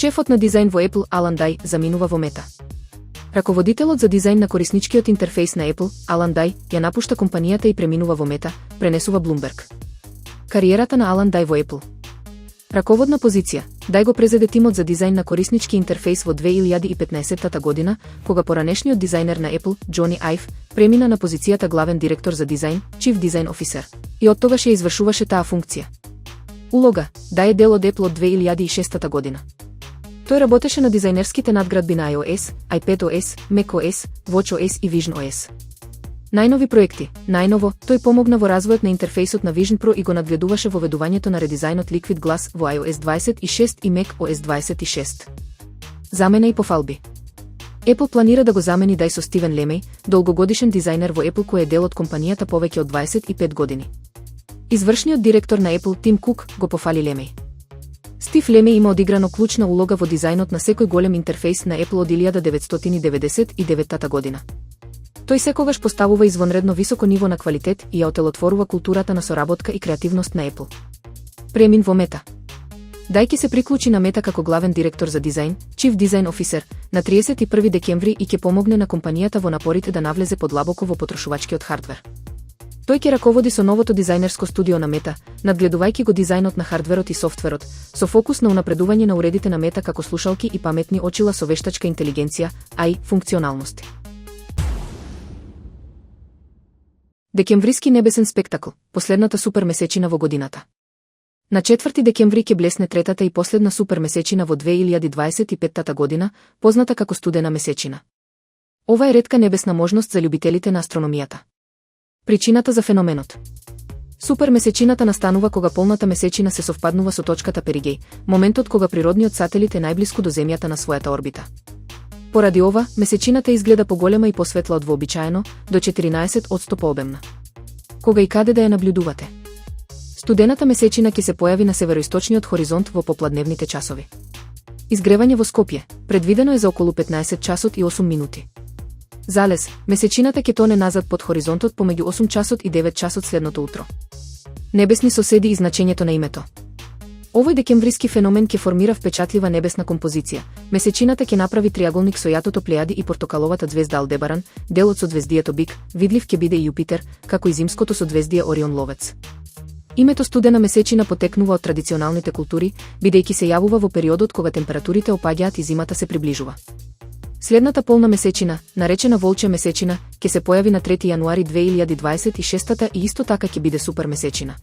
Шефот на дизајн во Apple, Алан Дай, заминува во Мета. Раководителот за дизајн на корисничкиот интерфејс на Apple, Алан Дай, ја напушта компанијата и преминува во Мета, пренесува Bloomberg. Кариерата на Алан Дай во Apple. Раководна позиција. Дай го презеде тимот за дизајн на кориснички интерфејс во 2015 година, кога поранешниот дизајнер на Apple, Џони Ајв, премина на позицијата главен директор за дизајн, Chief Design Officer, и оттогаш ја извршуваше таа функција. Улога. Дай е дел од Apple од 2006 година. Тој работеше на дизајнерските надградби на iOS, iPadOS, macOS, watchOS и visionOS. Најнови проекти. Најново, тој помогна во развојот на интерфејсот на Vision Pro и го надгледуваше во ведувањето на редизајнот Liquid Glass во iOS 26 и macOS 26. Замена и пофалби. Apple планира да го замени Дай со Стивен Лемеј, долгогодишен дизајнер во Apple кој е дел од компанијата повеќе од 25 години. Извршниот директор на Apple, Тим Кук, го пофали Лемеј. Стив Лемеј има одиграно клучна улога во дизајнот на секој голем интерфејс на Apple од 1999 година. Тој секогаш поставува извонредно високо ниво на квалитет и ја отелотворува културата на соработка и креативност на Apple. Премин во Мета. Дай ќе се приклучи на Мета како главен директор за дизајн, Chief Design Officer, на 31 декември и ќе помогне на компанијата во напорите да навлезе подлабоко во потрошувачкиот хардвер. Тој ќе раководи со новото дизајнерско студио на Мета, надгледувајќи го дизајнот на хардверот и софтверот, со фокус на унапредување на уредите на Мета како слушалки и паметни очила со вештачка интелигенција, AI функционалности. Декемвриски небесен спектакл, последната супер месечина во годината. На 4 декември ќе блесне третата и последна супер месечина во 2025 година, позната како студена месечина. Ова е ретка небесна можност за љубителите на астрономијата. Причината за феноменот. Супер месечината настанува кога полната месечина се совпаднува со точката Перигеј, моментот кога природниот сателит е најблиску до Земјата на својата орбита. Поради ова, месечината изгледа поголема и посветла од вообичаено, до 14% пообемна. Кога и каде да ја наблюдувате? Студената месечина ќе се појави на североисточниот хоризонт во попладневните часови. Изгревање во Скопје, предвидено е за околу 15 часот и 8 минути. Залез, месечината ќе тоне назад под хоризонтот помеѓу 8 часот и 9 часот следното утро. Небесни соседи и значењето на името. Овој декемвриски феномен ќе формира впечатлива небесна композиција. Месечината ќе направи триаголник со јатото Плејади и портокаловата звезда Алдебаран, дел од созвездието Бик, видлив ќе биде и Јупитер, како и зимското созвездие Орион Ловец. Името студена месечина потекнува од традиционалните култури, бидејќи се јавува во периодот кога температурите опаѓаат и зимата се приближува. Следната полна месечина, наречена Волчја месечина, ќе се појави на 3 јануари 2026 и исто така ќе биде супер месечина.